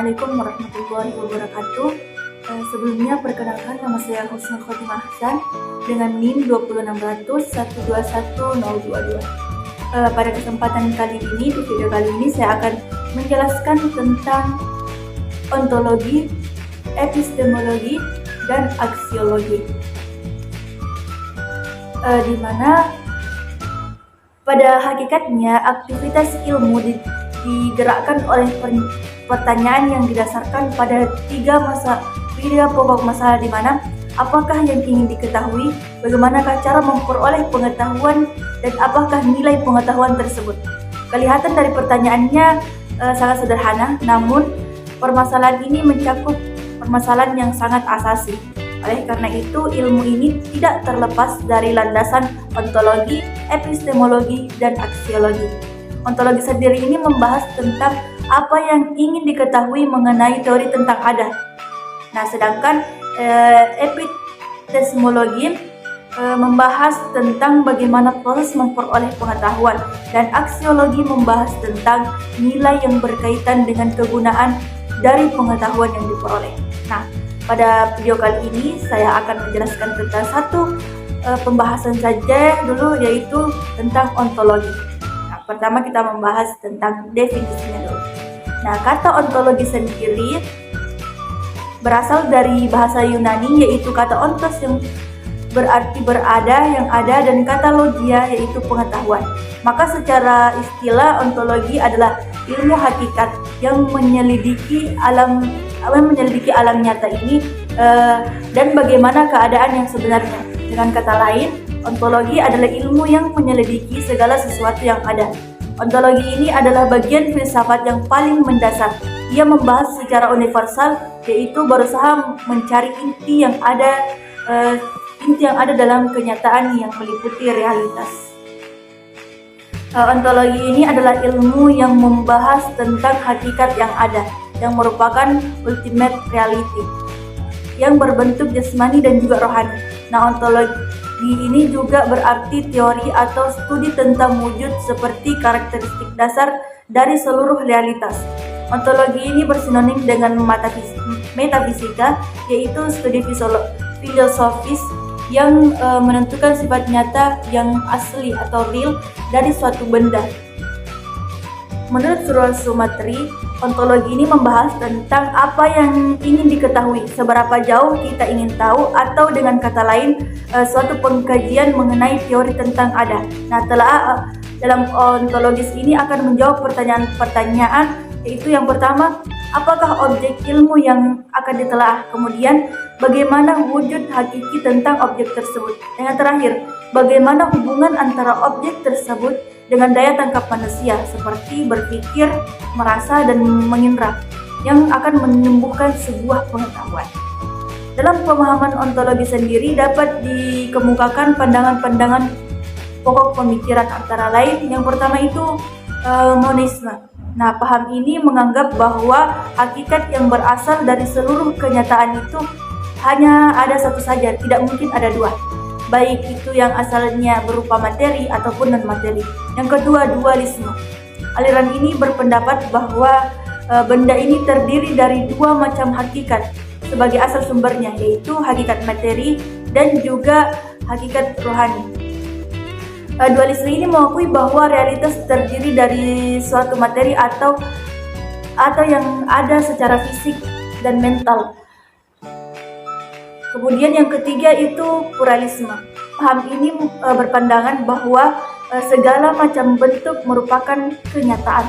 Assalamualaikum warahmatullahi wabarakatuh. Sebelumnya perkenalkan, nama saya Husnul Khotimah Hasan dengan NIM 20600121022. Pada kesempatan kali ini, di video kali ini saya akan menjelaskan tentang ontologi, epistemologi, dan aksiologi. Di mana pada hakikatnya aktivitas ilmu digerakkan oleh pertanyaan yang didasarkan pada tiga pokok masalah, di mana apakah yang ingin diketahui, bagaimanakah cara memperoleh pengetahuan, dan apakah nilai pengetahuan tersebut. Kelihatan dari pertanyaannya sangat sederhana, namun permasalahan ini mencakup permasalahan yang sangat asasi. Oleh karena itu, ilmu ini tidak terlepas dari landasan ontologi, epistemologi, dan aksiologi. Ontologi sendiri ini membahas tentang apa yang ingin diketahui mengenai teori tentang ada. Nah, sedangkan epistemologi membahas tentang bagaimana proses memperoleh pengetahuan, dan aksiologi membahas tentang nilai yang berkaitan dengan kegunaan dari pengetahuan yang diperoleh. Nah, pada video kali ini saya akan menjelaskan tentang satu pembahasan saja dulu, yaitu tentang ontologi. Pertama kita membahas tentang definisinya dulu. Nah, kata ontologi sendiri berasal dari bahasa Yunani, yaitu kata ontos yang berarti berada, yang ada, dan kata logia yaitu pengetahuan. Maka secara istilah ontologi adalah ilmu hakikat yang menyelidiki alam nyata ini dan bagaimana keadaan yang sebenarnya. Dengan kata lain, ontologi adalah ilmu yang menyelidiki segala sesuatu yang ada. Ontologi ini adalah bagian filsafat yang paling mendasar. Ia membahas secara universal, yaitu berusaha mencari inti yang ada dalam kenyataan yang meliputi realitas. Ontologi ini adalah ilmu yang membahas tentang hakikat yang ada, yang merupakan ultimate reality, yang berbentuk jasmani dan juga rohani. Nah, ontologi ini juga berarti teori atau studi tentang wujud seperti karakteristik dasar dari seluruh realitas. Ontologi ini bersinonim dengan metafisika, yaitu studi filosofis yang menentukan sifat nyata yang asli atau real dari suatu benda. Menurut Surya Sumatri, ontologi ini membahas tentang apa yang ingin diketahui, seberapa jauh kita ingin tahu, atau dengan kata lain, suatu pengkajian mengenai teori tentang ada. Nah, dalam ontologis ini akan menjawab pertanyaan-pertanyaan, yaitu yang pertama, apakah objek ilmu yang akan ditelaah? Kemudian, bagaimana wujud hakiki tentang objek tersebut? Dan yang terakhir, bagaimana hubungan antara objek tersebut dengan daya tangkap manusia, seperti berpikir, merasa, dan mengindra, yang akan menumbuhkan sebuah pengetahuan. Dalam pemahaman ontologi sendiri dapat dikemukakan pandangan-pandangan pokok pemikiran, antara lain yang pertama itu monisme. Nah, paham ini menganggap bahwa hakikat yang berasal dari seluruh kenyataan itu hanya ada satu saja, tidak mungkin ada dua, baik itu yang asalnya berupa materi ataupun non-materi. Yang kedua, dualisme. Aliran ini berpendapat bahwa benda ini terdiri dari dua macam hakikat sebagai asal sumbernya, yaitu hakikat materi dan juga hakikat rohani. Dualisme ini mengakui bahwa realitas terdiri dari suatu materi atau yang ada secara fisik dan mental. Kemudian yang ketiga itu pluralisme. Paham ini berpandangan bahwa segala macam bentuk merupakan kenyataan.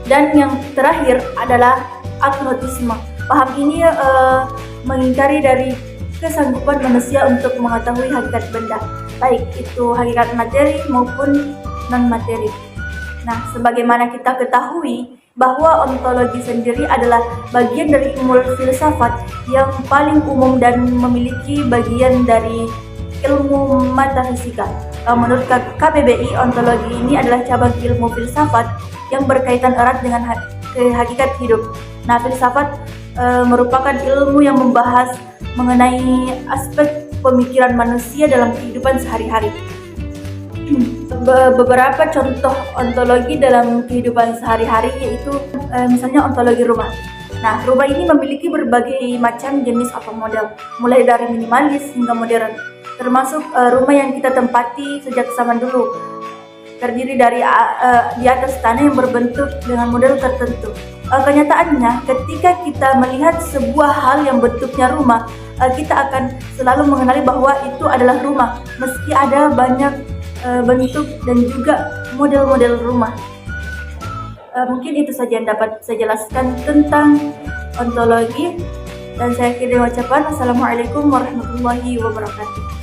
Dan yang terakhir adalah agnotisme. Paham ini mengingkari dari kesanggupan manusia untuk mengetahui hakikat benda, baik itu hakikat materi maupun non-materi. Nah, sebagaimana kita ketahui bahwa ontologi sendiri adalah bagian dari ilmu filsafat yang paling umum dan memiliki bagian dari ilmu metafisika. Menurut KBBI, ontologi ini adalah cabang ilmu filsafat yang berkaitan erat dengan hakikat hidup. Nah, filsafat merupakan ilmu yang membahas mengenai aspek pemikiran manusia dalam kehidupan sehari-hari. Beberapa contoh ontologi dalam kehidupan sehari-hari yaitu misalnya ontologi rumah. Nah, rumah ini memiliki berbagai macam jenis atau model, mulai dari minimalis hingga modern, termasuk rumah yang kita tempati sejak zaman dulu, terdiri dari di atas tanah yang berbentuk dengan model tertentu. Kenyataannya, ketika kita melihat sebuah hal yang bentuknya rumah, kita akan selalu mengenali bahwa itu adalah rumah, meski ada banyak bentuk dan juga model-model rumah. Mungkin itu saja yang dapat saya jelaskan tentang ontologi, dan saya akhiri dengan ucapan Assalamualaikum warahmatullahi wabarakatuh.